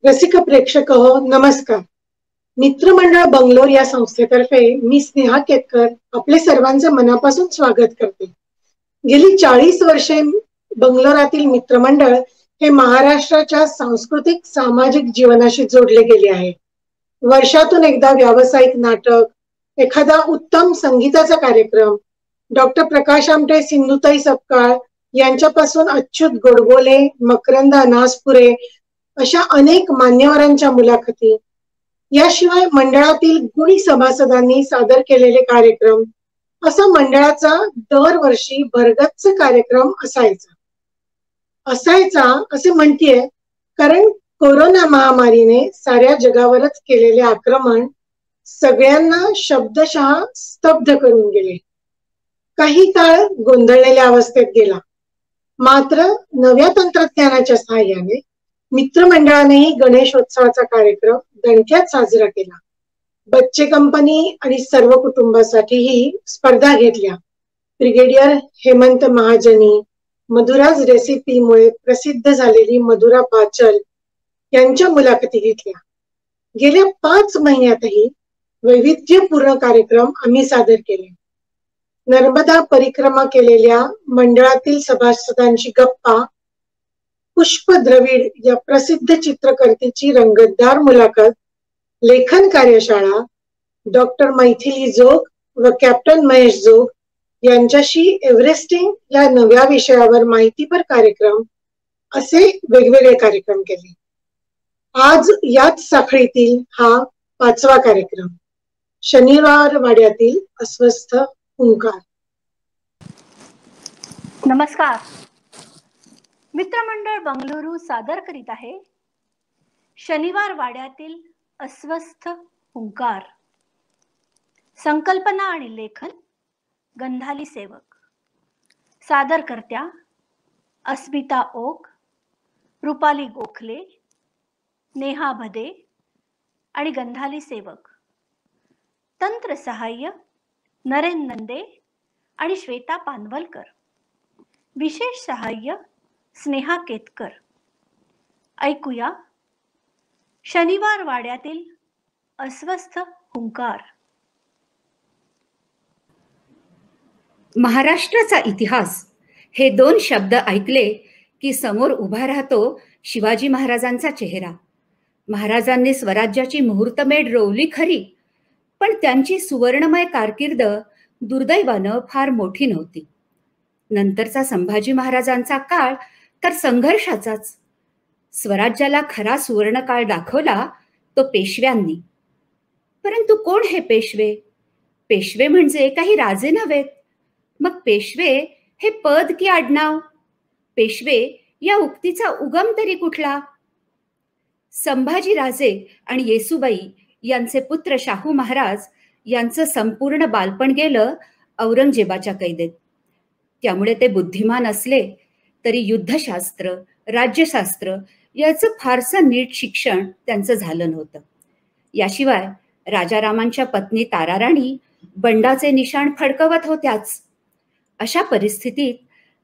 रसिक प्रेक्षक हो नमस्कार. मित्रमंडळ बंगलोर या संस्थेतर्फे मी स्नेहा केतकर आपले सर्वांचे मनापासून स्वागत करते. गेली 40 वर्षे बंगलोरातील मित्रमंडळ हे महाराष्ट्राच्या सांस्कृतिक सामाजिक जीवनाशी जोडले गेले आहे. वर्षातून एकदा व्यावसायिक नाटक, एखादा उत्तम संगीताचा कार्यक्रम, डॉक्टर प्रकाश आमटे, सिंधुताई सपकाळ यांच्यापासून अच्युत गोडबोले, मकरंद अनासपुरे अशा अनेक मान्यवरांच्या मुलाखती, याशिवाय मंडळातील गुणी सभासदांनी सादर केलेले कार्यक्रम, असा मंडळाचा दरवर्षी भरगच्च कार्यक्रम असायचा असे म्हणतीये, कारण कोरोना महामारीने साऱ्या जगावरच केलेले आक्रमण सगळ्यांना शब्दशः स्तब्ध करून गेले. काही काळ गोंधळलेल्या अवस्थेत गेला. मात्र नव्या तंत्रज्ञानाच्या सहाय्याने मित्रमंडळानेही गणेशोत्सवाचा कार्यक्रम दणक्यात साजरा केला. बच्चे कंपनी आणि सर्व कुटुंबासाठीही स्पर्धा घेतल्या. ब्रिगेडियर हेमंत महाजनी, मधुराज रेसिपीमुळे प्रसिद्ध झालेली मधुरा पाचल यांच्या मुलाखती घेतल्या. गेल्या 5 महिन्यातही वैविध्यपूर्ण कार्यक्रम आम्ही सादर केले. नर्मदा परिक्रमा केलेल्या मंडळातील सभासदांची गप्पा, पुष्प द्रविड या प्रसिद्ध चित्रकर्तीची रंगतदार मुलाखत, लेखन कार्यशाळा, डॉक्टर मैथिली जोग व कॅप्टन महेश जोग यांच्याशी एव्हरेस्टिंग या नव्या विषयावर माहितीपर कार्यक्रम, असे वेगवेगळे कार्यक्रम केले. आज याच साखळीतील हा 5वा कार्यक्रम, शनिवार वाड्यातील अस्वस्थ हुंकार. नमस्कार. मित्रमंडळ बंगळुरू सादर करीत आहे शनिवार वाड्यातील अस्वस्थ हुंकार. संकल्पना आणि लेखन गंधाली सेवक. सादरकर्त्या अस्मिता ओक, रुपाली गोखले, नेहा भदे आणि गंधाली सेवक. तंत्र सहाय्य नरेंद्र नंदे आणि श्वेता पानवलकर. विशेष सहाय्य स्नेहा केतकर. ऐकूया शनिवार वाड्यातील अस्वस्थ हुंकार. महाराष्ट्राचा इतिहास हे 2 शब्द ऐकले की समोर उभा राहतो शिवाजी महाराजांचा चेहरा. महाराजांनी स्वराज्याची मुहूर्तमेढ रोवली खरी, पण त्यांची सुवर्णमय कारकीर्द दुर्दैवानं फार मोठी नव्हती. नंतरचा संभाजी महाराजांचा काळ तर संघर्षाचाच. स्वराज्याला खरा सुवर्णकाळ दाखवला तो पेशव्यांनी. परंतु कोण हे पेशवे? पेशवे म्हणजे काही राजे नव्हेत. मग पेशवे हे पद की आडनाव? पेशवे या उक्तीचा उगम तरी कुठला? संभाजी राजे आणि येसुबाई यांचे पुत्र शाहू महाराज यांचं संपूर्ण बालपण गेलं औरंगजेबाच्या कैदेत. त्यामुळे ते बुद्धिमान असले तरी युद्धशास्त्र, राज्यशास्त्र याचं फारसं नीट शिक्षण त्यांचं झालं नव्हतं. याशिवाय राजारामांच्या पत्नी ताराराणी बंडाचे निशाण फडकवत होत्याच. अशा परिस्थितीत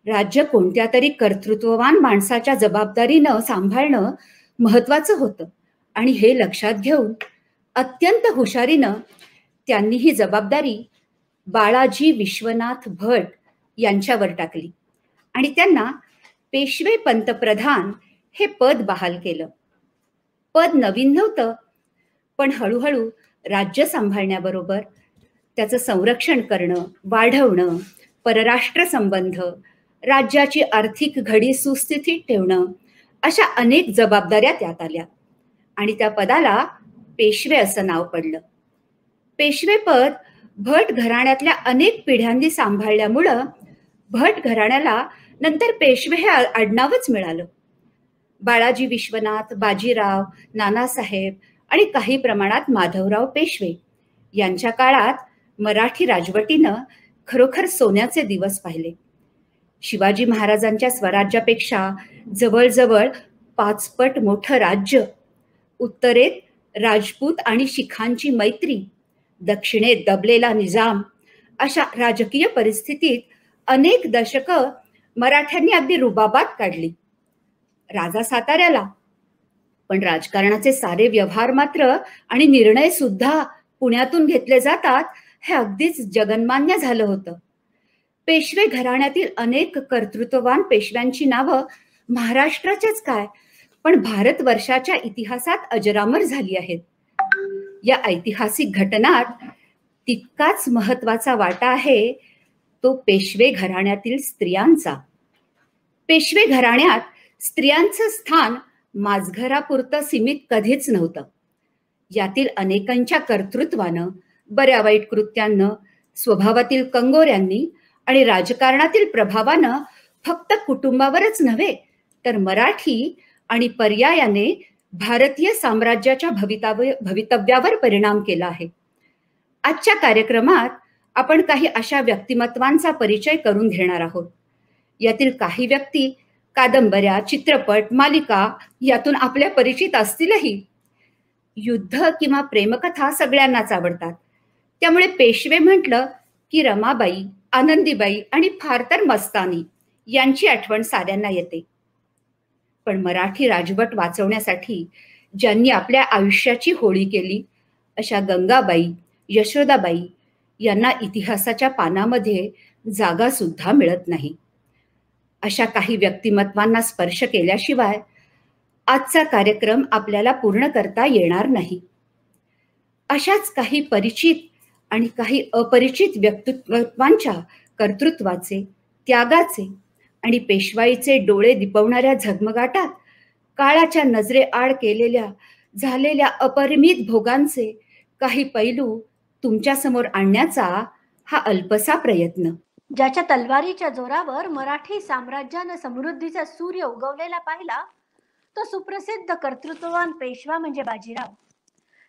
राज्य कोणत्या तरी कर्तृत्ववान माणसाच्या जबाबदारीनं सांभाळणं महत्वाचं होतं आणि हे लक्षात घेऊन अत्यंत हुशारीनं त्यांनी ही जबाबदारी बाळाजी विश्वनाथ भट यांच्यावर टाकली आणि त्यांना पेशवे पंतप्रधान हे पद बहाल केलं. पद नवीन नव्हतं, पण हळूहळू राज्य सांभाळण्याबरोबर त्याचं संरक्षण करणं, वाढवणं, परराष्ट्र संबंध, राज्याची आर्थिक घडी सुस्थितीत ठेवणं, अशा अनेक जबाबदाऱ्या त्यात आल्या आणि त्या पदाला पेशवे असं नाव पडलं. पेशवे पद भट घराण्यातल्या अनेक पिढ्यांनी सांभाळल्यामुळं भट घराण्याला नंतर पेशवे हे आडनावच मिळालं. बाळाजी विश्वनाथ, बाजीराव, नानासाहेब आणि काही प्रमाणात माधवराव पेशवे यांच्या काळात मराठी राजवटीनं खरोखर सोन्याचे दिवस पाहिले. शिवाजी महाराजांच्या स्वराज्यापेक्षा जवळजवळ 5 पट मोठं राज्य, उत्तरेत राजपूत आणि शिखांची मैत्री, दक्षिणेत दबलेला निजाम, अशा राजकीय परिस्थितीत अनेक दशकं मराठ्यांनी अगदी रुबाबात काढली. राजा साताऱ्याला, पण राजकारणाचे सारे व्यवहार मात्र आणि निर्णय सुद्धा पुण्यातून घेतले जातात हे अगदीच जगन्मान्य झालं होतं. पेशवे घराण्यातील अनेक कर्तृत्ववान पेशव्यांची नावं महाराष्ट्राचेच काय पण भारतवर्षाच्या इतिहासात अजरामर झाली आहेत. या ऐतिहासिक घटनात तितकाच महत्वाचा वाटा आहे तो पेशवे घराण्यातील स्त्रियांचा. पेशवे घराण्यात स्त्रियांचं स्थान माझघरापुरतं सीमित कधीच नव्हतं. यातील अनेकांच्या कर्तृत्वानं, बऱ्या वाईट कृत्यांनं, स्वभावातील कंगोऱ्यांनी आणि राजकारणातील प्रभावानं फक्त कुटुंबावरच नव्हे तर मराठी आणि पर्यायाने भारतीय साम्राज्याच्या भवितव्यावर परिणाम केला आहे. आजच्या कार्यक्रमात आपण काही अशा व्यक्तिमत्वांचा परिचय करून घेणार आहोत. यातील काही व्यक्ती कादंबऱ्या, चित्रपट, मालिका यातून आपल्या परिचित असतीलही. युद्ध किंवा प्रेमकथा सगळ्यांनाच आवडतात. त्यामुळे पेशवे म्हटलं की रमाबाई, आनंदीबाई आणि फार तर मस्तानी यांची आठवण साऱ्यांना येते. पण मराठी राजवट वाचवण्यासाठी ज्यांनी आपल्या आयुष्याची होळी केली अशा गंगाबाई, यशोदाबाई यांना इतिहासाच्या पानामध्ये जागा सुद्धा मिळत नाही. अशा काही व्यक्तिमत्वांना स्पर्श केल्याशिवाय आजचा कार्यक्रम आपल्याला पूर्ण करता येणार नाही. अशाच काही परिचित आणि काही अपरिचित व्यक्तिमत्वांच्या कर्तृत्वाचे, त्यागाचे आणि पेशवाईचे डोळे दिपवणाऱ्या झगमगाटात काळाच्या नजरेआड केलेल्या झालेल्या अपरिमित भोगांचे काही पैलू तुमच्या समोर आणण्याचा हा अल्पसा प्रयत्न. ज्याच्या तलवारीच्या जोरावर मराठी साम्राज्यानं समृद्धीचा सूर्य उगवलेला पाहिला तो सुप्रसिद्ध कर्तृत्ववान पेशवा म्हणजे बाजीराव.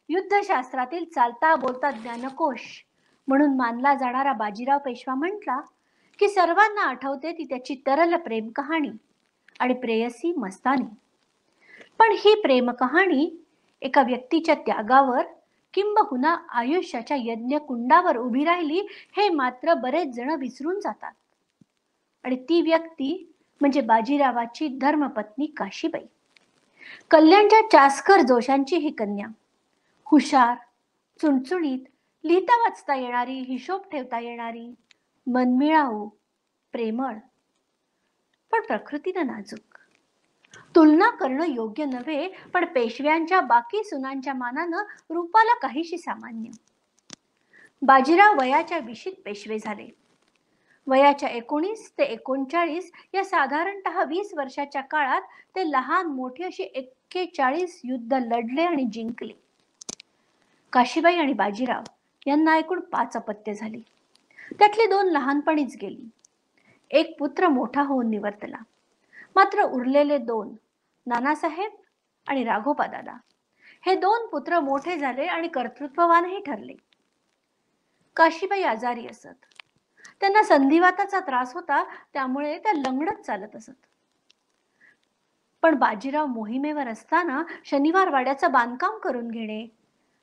युद्धशास्त्रातील चालता बोलता ज्ञानकोश म्हणून मानला जाणारा बाजीराव पेशवा म्हटला की सर्वांना आठवते ती त्याची तरल प्रेम कहाणी आणि प्रेयसी मस्तानी. पण ही प्रेम कहाणी एका व्यक्तीच्या त्यागावर किंबहुना आयुष्याच्या यज्ञकुंडावर उभी राहिली हे मात्र बरेच जण विसरून जातात. आणि ती व्यक्ती म्हणजे बाजीरावाची धर्मपत्नी काशीबाई. कल्याणच्या चास्कर जोशांची ही कन्या, हुशार, चुणचुणीत, लिहिता वाचता येणारी, हिशोब ठेवता येणारी, मनमिळाऊ, प्रेमळ, पण प्रकृतीनं नाजूक. तुलना करणं योग्य नव्हे, पण पेशव्यांच्या बाकी सुनांच्या मानानं रूपाला काहीशी सामान्य. बाजीराव वयाच्या 20शीत पेशवे झाले. वयाच्या 19 ते 39 या साधारणतः 20 वर्षाच्या काळात ते लहान मोठी अशी 41 युद्ध लढले आणि जिंकले. काशीबाई आणि बाजीराव यांना एकूण 5 अपत्य झाली. त्यातली 2 लहानपणीच गेली. एक पुत्र मोठा होऊन निवर्तला. मात्र उरलेले 2 नानासाहेब आणि राघोबा दादा हे 2 पुत्र मोठे झाले आणि कर्तृत्ववानही ठरले. काशीबाई आजारी असत. त्यांना संधिवाताचा त्रास होता, त्यामुळे त्या लंगडत चालत असत. पण बाजीराव मोहिमेवर असताना शनिवार वाड्याचं बांधकाम करून घेणे,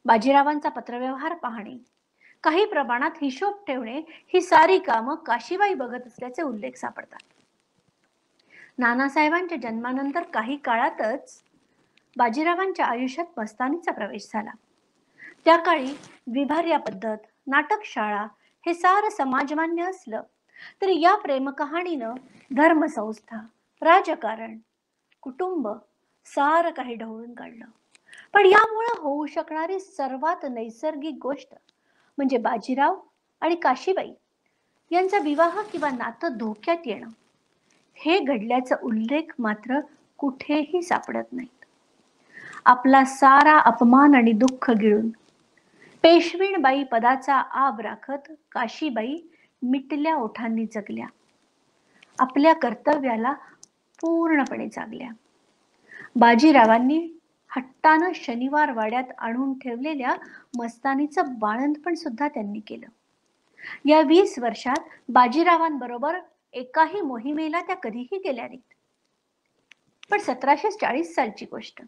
बाजीरावांचा पत्रव्यवहार पाहणे, काही प्रमाणात हिशोब ठेवणे ही सारी कामं काशीबाई बघत असल्याचे उल्लेख सापडतात. नानासाहेबांच्या जन्मानंतर काही काळातच बाजीरावांच्या आयुष्यात मस्तानीचा प्रवेश झाला. त्या काळी विभार्या पद्धत, नाटकशाळा हे सारं समाजमान्य असलं तरी या प्रेमकहाणीनं धर्मसंस्था, राजकारण, कुटुंब सारं काही ढवळून काढलं. पण यामुळे होऊ शकणारी सर्वात नैसर्गिक गोष्ट म्हणजे बाजीराव आणि काशीबाई यांचा विवाह किंवा नातं धोक्यात येणं. हे घडल्याचा उल्लेख मात्र कुठेही सापडत नाहीत. आपला सारा अपमान आणि दुःख गिळून पेशवीणबाई पदाचा आब राखत काशीबाई मिटल्या ओठांनी जगल्या. आपल्या कर्तव्याला पूर्णपणे जागल्या. बाजीरावांनी हट्टानं शनिवार वाड्यात आणून ठेवलेल्या मस्तानीचं बाळंतपण सुद्धा त्यांनी केलं. या 20 वर्षात बाजीरावांबरोबर एकाही मोहिमेला त्या कधीही गेल्या नाहीत. पण 1740 सालची गोष्ट.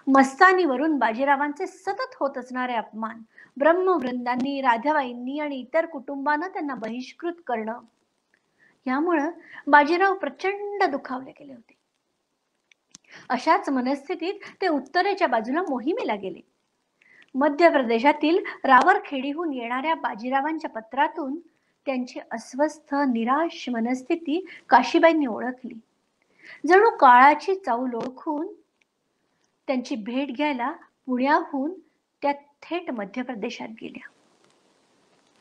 मस्तानीवरून बाजीरावांचे सतत होत असणारे अपमान, ब्रह्मवृंदांनी, राधाबाईंनी आणि इतर कुटुंबानं त्यांना बहिष्कृत करणं, यामुळं बाजीराव प्रचंड दुखावले गेले होते. अशाच मनस्थितीत ते उत्तरेच्या बाजूला मोहिमेला गेले. मध्य प्रदेशातील रावरखेडीहून येणाऱ्या बाजीरावांच्या पत्रातून त्यांची अस्वस्थ निराश मनस्थिती काशीबाईंनी ओळखली. जणू काळाची चाऊल ओळखून त्यांची भेट घ्यायला पुण्याहून त्या थेट मध्य प्रदेशात गेल्या.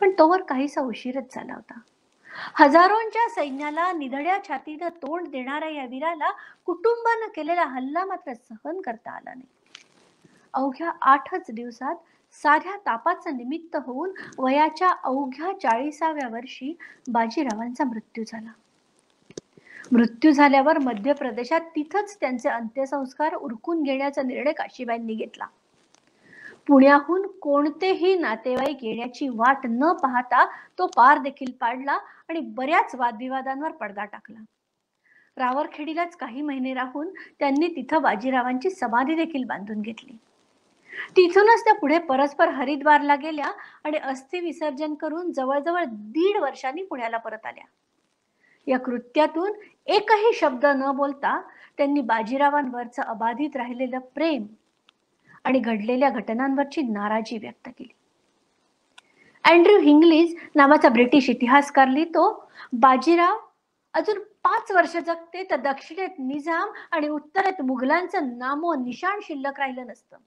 पण तोवर काहीसा उशीरच झाला होता. हजारोंच्या सैन्याला निधड्या छातीनं तोंड देणाऱ्या या वीराला कुटुंबानं केलेला हल्ला मात्र सहन करता आला नाही. अवघ्या 8च दिवसात साध्या तापाचं निमित्त होऊन वयाच्या अवघ्या 40व्या वर्षी बाजीरावांचा मृत्यू झाला. मृत्यू झाल्यावर मध्य प्रदेशात तिथंच त्यांचे अंत्यसंस्कार उरकून घेण्याचा निर्णय काशीबाईंनी घेतला. पुण्याहून कोणतेही नातेवाईक येण्याची वाट न पाहता तो पार देखील पाडला आणि बऱ्याच वादविवादांवर पडदा टाकला. रावरखेडीलाच काही महिने राहून त्यांनी तिथं बाजीरावांची समाधी देखील बांधून घेतली. तिथूनच त्या पुढे परस्पर हरिद्वारला गेल्या आणि अस्थि विसर्जन करून जवळजवळ 1.5 वर्षांनी पुण्याला परत आल्या. या कृत्यातून एकही शब्द न बोलता त्यांनी बाजीरावांवरचं अबाधित राहिलेलं प्रेम आणि घडलेल्या घटनांवरची नाराजी व्यक्त केली. अँड्र्यू हिंग्लिज नावाचा ब्रिटिश इतिहासकार लिहितो, बाजीराव अजून 5 वर्ष जगते तर दक्षिणेत निजाम आणि उत्तरेत मुघलांचं नामो निशाण शिल्लक राहिलं नसतं.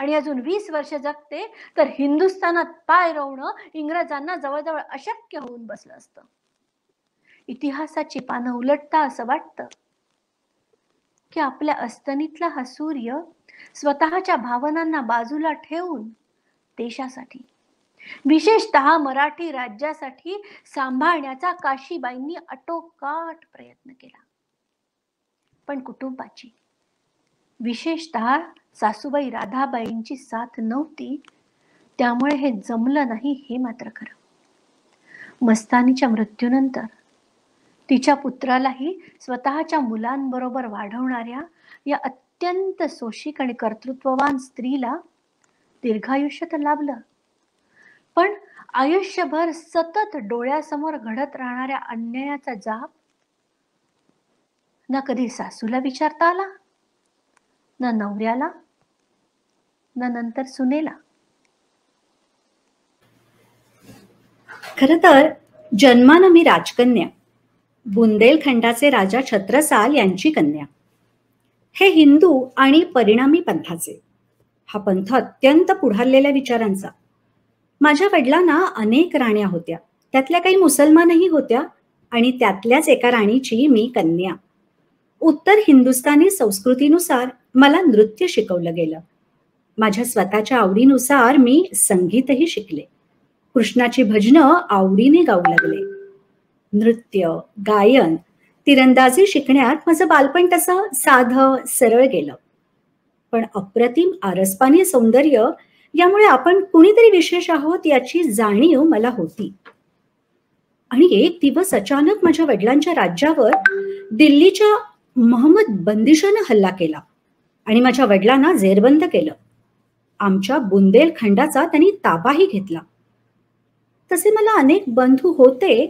आणि अजून 20 वर्ष जगते तर हिंदुस्थानात पाय रोवणं इंग्रजांना जवळजवळ अशक्य होऊन बसलं असतं. इतिहासाची पानं उलटता असं वाटतं की आपल्या अस्तनीतला हा सूर्य स्वतःच्या भावनांना बाजूला ठेवून देशासाठी, विशेषतः मराठी राज्यासाठी सांभाळण्याचा काशीबाईंनी आटोकाट प्रयत्न केला. पण कुटुंबाची, विशेषतः सासूबाई राधाबाईंची साथ नव्हती, त्यामुळे हे जमलं नाही हे मात्र खरं. मस्तानीच्या मृत्यूनंतर तिच्या पुत्रालाही स्वतःच्या मुलांबरोबर वाढवणाऱ्या या अत्यंत सोशिक आणि कर्तृत्ववान स्त्रीला दीर्घायुष्य तर लाभलं, पण आयुष्यभर सतत डोळ्यासमोर घडत राहणाऱ्या अन्यायाचा जाप ना कधी सासूला विचारता आला, ना नवऱ्याला, ना नंतर सुनेला. खर तर जन्मानं मी राजकन्या, बुंदेलखंडाचे राजा छत्रसाल यांची कन्या. हे हिंदू आणि परिणामी पंथाचे. हा पंथ अत्यंत पुढारलेल्या विचारांचा. माझ्या वडिलांना अनेक राण्या होत्या, त्यातल्या काही मुसलमानही होत्या आणि त्यातल्याच एका राणीची मी कन्या. उत्तर हिंदुस्थानी संस्कृतीनुसार मला नृत्य शिकवलं गेलं. माझ्या स्वतःच्या आवडीनुसार मी संगीतही शिकले. कृष्णाची भजनं आवडीने गाऊ लागले. नृत्य, गायन, तिरंदाजी शिकण्यात माझं बालपण तसं साधं सरळ गेलं. पण अप्रतिम आरसपानी सौंदर्य यामुळे आपण कुणीतरी विशेष आहोत याची जाणीव मला होती. आणि एक दिवस अचानक माझ्या वडिलांच्या राज्यावर दिल्लीच्या महमद बंदिशानं हल्ला केला आणि माझ्या वडिलांना जेरबंद केलं. आमच्या बुंदेलखंडाचा त्यांनी ताबाही घेतला. तसे मला अनेक बंधू होते,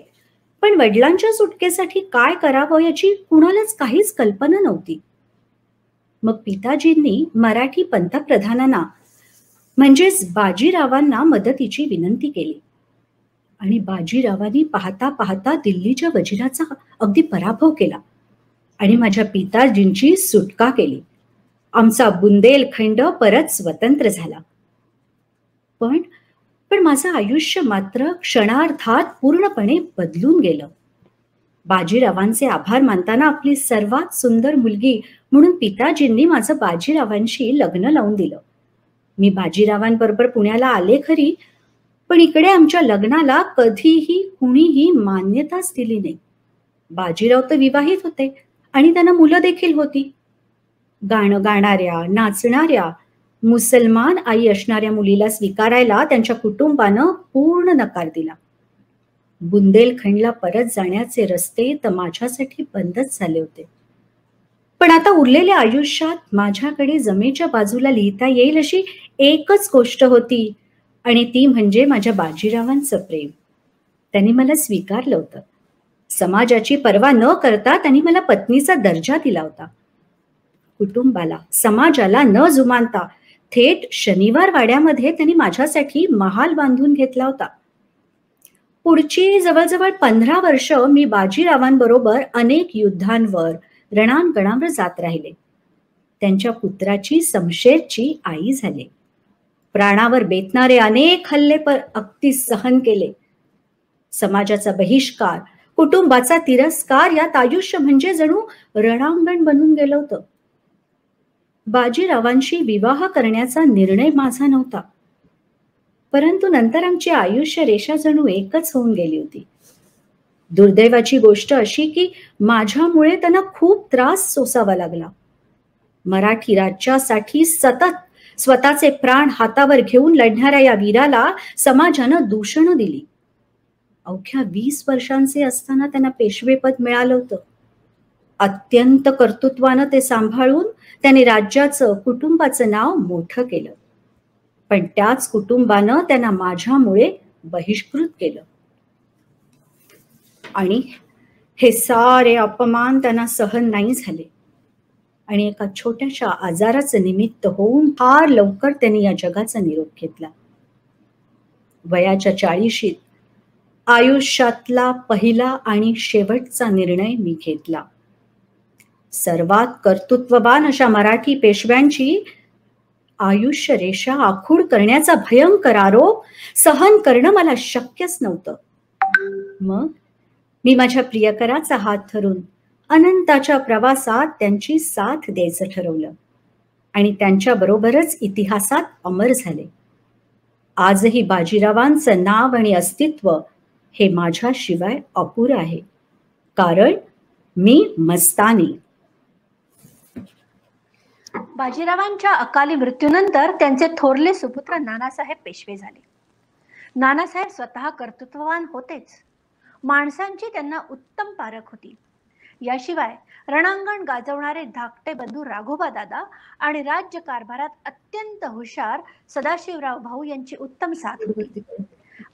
पण वडिलांच्या सुटकेसाठी काय करावं याची कुणालाच काहीच कल्पना नव्हती. मग पिताजींनी मराठी पंतप्रधानांना म्हणजेच बाजीरावांना मदतीची विनंती केली आणि बाजीरावांनी पाहता पाहता दिल्लीच्या वजिराचा अगदी पराभव केला आणि माझ्या पिताजींची सुटका केली. आमचा बुंदेलखंड परत स्वतंत्र झाला. पण माझं आयुष्य मात्र क्षणार्धात पूर्णपणे बदलून गेलं. बाजीरावांचे आभार मानताना आपली सर्वात सुंदर मुलगी म्हणून पिताजींनी माझं बाजीरावांशी लग्न लावून दिलं. मी बाजीरावांबरोबर पुण्याला आले खरी, पण इकडे आमच्या लग्नाला कधीही कुणीही मान्यताच दिली नाही. बाजीराव तर विवाहित होते आणि त्यांना मुलं देखील होती. गाणं गाणाऱ्या, नाचणाऱ्या, मुसलमान आई असणाऱ्या मुलीला स्वीकारायला त्यांच्या कुटुंबानं पूर्ण नकार दिला. बुंदेलखंडला परत जाण्याचे रस्ते तर माझ्यासाठी बंदच झाले होते. पण आता उरलेल्या आयुष्यात माझ्याकडे जमेच्या बाजूला लिहिता येईल अशी एकच गोष्ट होती आणि ती म्हणजे माझ्या बाजीरावांचं प्रेम. त्यांनी मला स्वीकारलं होतं. समाजाची पर्वा न करता त्यांनी मला पत्नीचा दर्जा दिला होता. कुटुंबाला, समाजाला न जुमानता थेट शनिवार वाड्यामध्ये त्यांनी माझ्यासाठी महाल बांधून घेतला होता. पुढची जवळजवळ 15 वर्ष मी बाजीरावांबरोबर अनेक युद्धांवर, रणांगणावर जात राहिले. त्यांच्या पुत्राची शमशेरची आई झाले. प्राणावर बेतणारे अनेक हल्ले अगदी सहन केले. समाजाचा बहिष्कार, कुटुंबाचा तिरस्कार यात आयुष्य म्हणजे जणू रणांगण बनून गेलं होतं. बाजीरावांशी विवाह करण्याचा निर्णय माझा नव्हता, परंतु नंतर आमची आयुष्य रेषा जणू एकच होऊन गेली होती. दुर्दैवाची गोष्ट अशी की माझ्यामुळे त्यांना खूप त्रास सोसावा लागला. मराठी राज्यासाठी सतत स्वतःचे प्राण हातावर घेऊन लढणाऱ्या या वीराला समाजानं दूषणं दिली. अवघ्या 20 वर्षांचे असताना त्यांना पेशवेपद मिळालं होतं. अत्यंत कर्तृत्वानं ते सांभाळून त्यांनी राज्याचं, कुटुंबाचं नाव मोठं केलं. पण त्याच कुटुंबानं त्यांना माझ्यामुळे बहिष्कृत केलं. आणि हे सारे अपमान त्यांना सहन नाही झाले आणि एका छोट्याशा आजाराचं निमित्त होऊन फार लवकर त्यांनी या जगाचा निरोप घेतला. वयाच्या 40शीत आयुष्यातला पहिला आणि शेवटचा निर्णय मी घेतला. सर्वात कर्तृत्ववान अशा मराठी पेशव्यांची आयुष्य रेषा आखूड करण्याचा भयंकर आरोप सहन करणं मला शक्यच नव्हतं. मग मी माझ्या प्रियकराचा हात धरून अनंताच्या प्रवासात त्यांची साथ द्यायचं ठरवलं आणि त्यांच्या बरोबरच इतिहासात अमर झाले. आजही बाजीरावांचं नाव आणि अस्तित्व हे माझ्याशिवाय अपुरं आहे, कारण मी मस्तानी. बाजीरावांच्या अकाली मृत्यूनंतर त्यांचे थोरले सुपुत्र नानासाहेब पेशवे झाले. नानासाहेब स्वतः कर्तृत्ववान होतेच, माणसांची त्यांना उत्तम पारख होती. याशिवाय रणांगण गाजवणारे धाकटे बंधू राघोबा दादा आणि राज्य कारभारात अत्यंत हुशार सदाशिवराव भाऊ यांची उत्तम साथ होती.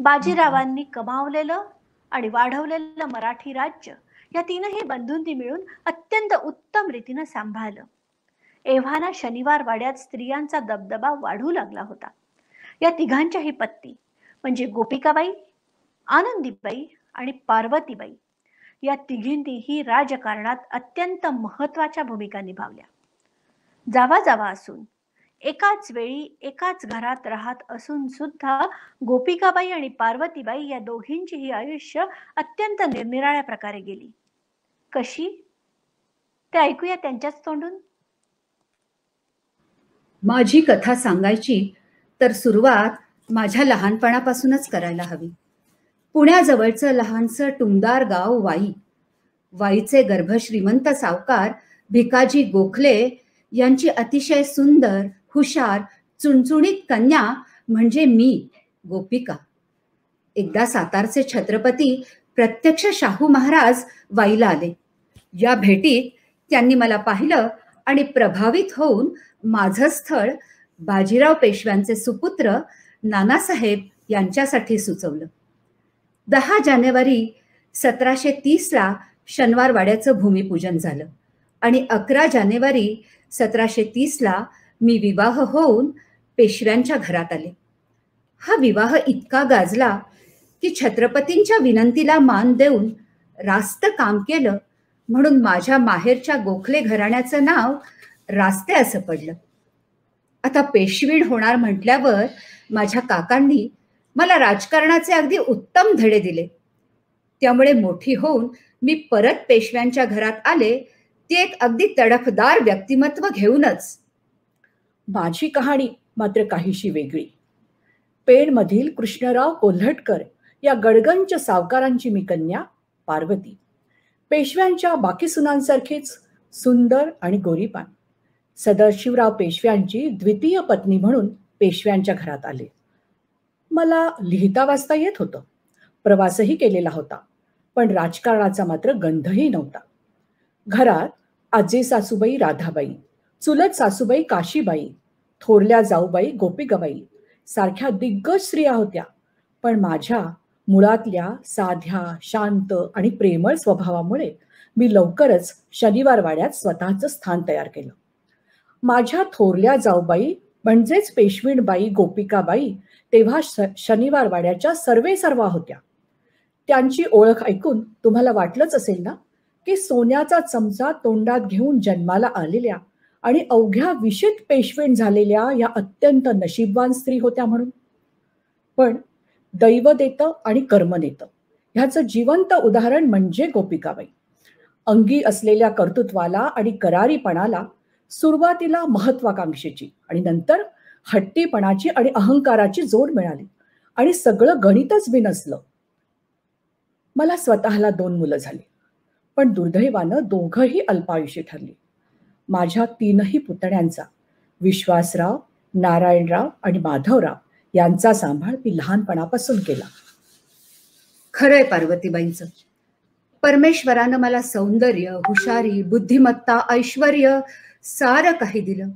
बाजीरावांनी कमावलेलं आणि वाढवलेलं मराठी राज्य या तीनही बंधूंनी मिळून अत्यंत उत्तम रीतीने सांभाळलं. एव्हाना शनिवार वाड्यात स्त्रियांचा दबदबा वाढू लागला होता. या तिघांच्याही पत्नी म्हणजे गोपिकाबाई, आनंदीबाई आणि पार्वतीबाई या तिघींनीही राजकारणात अत्यंत महत्वाच्या भूमिका निभावल्या. जावा जावा असून एकाच वेळी एकाच घरात राहत असून सुद्धा गोपिकाबाई आणि पार्वतीबाई या दोघींचीही आयुष्य अत्यंत निरनिराळ्या प्रकारे गेली. कशी ते ऐकूया त्यांच्याच तोंडून. माझी कथा सांगायची तर सुरुवात माझ्या लहानपणापासूनच करायला हवी. पुण्याजवळचं लहानसं टुमदार गाव वाई. वाईचे गर्भश्रीमंत सावकार भिकाजी गोखले यांची अतिशय सुंदर, हुशार, चुणचुणीत कन्या म्हणजे मी, गोपिका. एकदा सातारचे छत्रपती प्रत्यक्ष शाहू महाराज वाईला आले. या भेटीत त्यांनी मला पाहिलं आणि प्रभावित होऊन माझं स्थळ बाजीराव पेशव्यांचे सुपुत्र नानासाहेब यांच्यासाठी सुचवलं. 10 जानेवारी 1730ला शनिवार वाड्याचं भूमिपूजन झालं आणि 11 जानेवारी 1730ला मी विवाह होऊन पेशव्यांच्या घरात आले. हा विवाह इतका गाजला की छत्रपतींच्या विनंतीला मान देऊन रास्त काम केलं म्हणून माझ्या माहेरच्या गोखले घराण्याचं नाव रास्ते असं पडलं. आता पेशवीण होणार म्हटल्यावर माझ्या काकांनी मला राजकारणाचे अगदी उत्तम धडे दिले. त्यामुळे मोठी होऊन मी परत पेशव्यांच्या घरात आले, ती एक अगदी तडफदार व्यक्तिमत्व घेऊनच. माझी कहाणी मात्र काहीशी वेगळी. पेणमधील कृष्णराव कोल्हटकर या गडगंच सावकारांची मी कन्या पार्वती. पेशव्यांच्या बाकी सुनांसारखीच सुंदर आणि गोरीपान. सदाशिवराव पेशव्यांची द्वितीय पत्नी म्हणून पेशव्यांच्या घरात आले. मला लिहिता वाचता येत होतं, प्रवासही केलेला होता, पण राजकारणाचा मात्र गंधही नव्हता. घरात आजी सासूबाई राधाबाई, चुलत सासूबाई काशीबाई, थोरल्या जाऊबाई गोपिकाबाई सारख्या दिग्गज स्त्रिया होत्या. पण माझ्या मुळातल्या साध्या, शांत आणि प्रेमळ स्वभावामुळे मी लवकरच शनिवार वाड्यात स्वतःचं स्थान तयार केलं. माझ्या थोरल्या जाऊबाई म्हणजेच पेशवीणबाई गोपिकाबाई तेव्हा शनिवार वाड्याच्या सर्वेसर्वा होत्या. त्यांची ओळख ऐकून तुम्हाला वाटलंच असेल ना की सोन्याचा चमचा तोंडात घेऊन जन्माला आलेल्या आणि अवघ्या विशीत पेशवेण झालेल्या या अत्यंत नशीबवान स्त्री होत्या म्हणून. पण दैव देतं आणि कर्म देतं ह्याचं जिवंत उदाहरण म्हणजे गोपिकाबाई. अंगी असलेल्या कर्तृत्वाला आणि करारीपणाला सुरुवातीला महत्वाकांक्षेची आणि नंतर हट्टीपणाची आणि अहंकाराची जोड मिळाली आणि सगळं गणितच बिनसलं. मला स्वतःला 2 मुलं झाली, पण दुर्दैवानं दोघंही अल्पायुषी ठरली. माझ्या 3ही पुतण्यांचा विश्वासराव, नारायणराव आणि माधवराव यांचा सांभाळ मी लहानपणापासून केला. खरंय पार्वतीबाईंचं. परमेश्वरानं मला सौंदर्य, हुशारी, बुद्धिमत्ता, ऐश्वर्य सारं काही दिलं,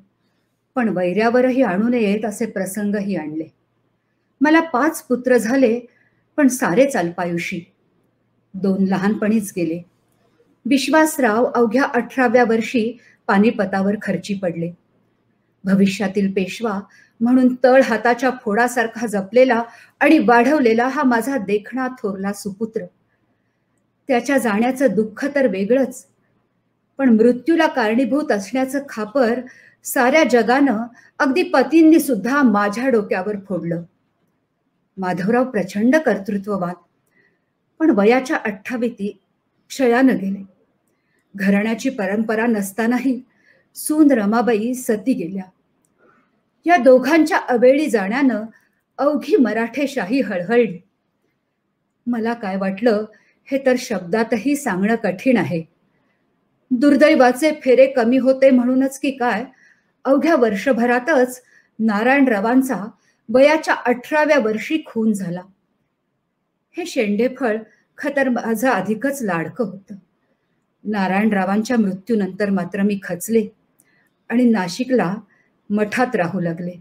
पण वैऱ्यावरही आणू नयेत असे प्रसंगही आणले. मला 5 पुत्र झाले, पण सारेच अल्पायुषी. 2 लहानपणीच गेले. विश्वासराव अवघ्या 18व्या वर्षी पानिपतावर खर्ची पडले. भविष्यातील पेशवा म्हणून तळ हाताच्या फोडासारखा जपलेला आणि वाढवलेला हा माझा देखणा थोरला सुपुत्र. त्याच्या जाण्याचं दुःख तर वेगळंच, पण मृत्यूला कारणीभूत असण्याचं खापर साऱ्या जगानं, अगदी पतींनी सुद्धा माझ्या डोक्यावर फोडलं. माधवराव प्रचंड कर्तृत्ववान, पण वयाच्या 28 क्षयानं गेले. घराण्याची परंपरा नसतानाही सून रमाबाई सती गेल्या. या दोघांच्या अवेळी जाण्यानं अवघी मराठेशाही हळहळली. मला काय वाटलं हे तर शब्दातही सांगणं कठीण आहे. दुर्दैवाचे फेरे कमी होते म्हणूनच की काय, अवघ्या वर्षभरातच नारायणरावांचा वयाच्या 18व्या वर्षी खून झाला. हे शेंडेफळ खतर माझं अधिकच लाडकं होतं. नारायणरावांच्या मृत्यूनंतर मात्र मी खचले आणि नाशिकला मठात राहू लागले.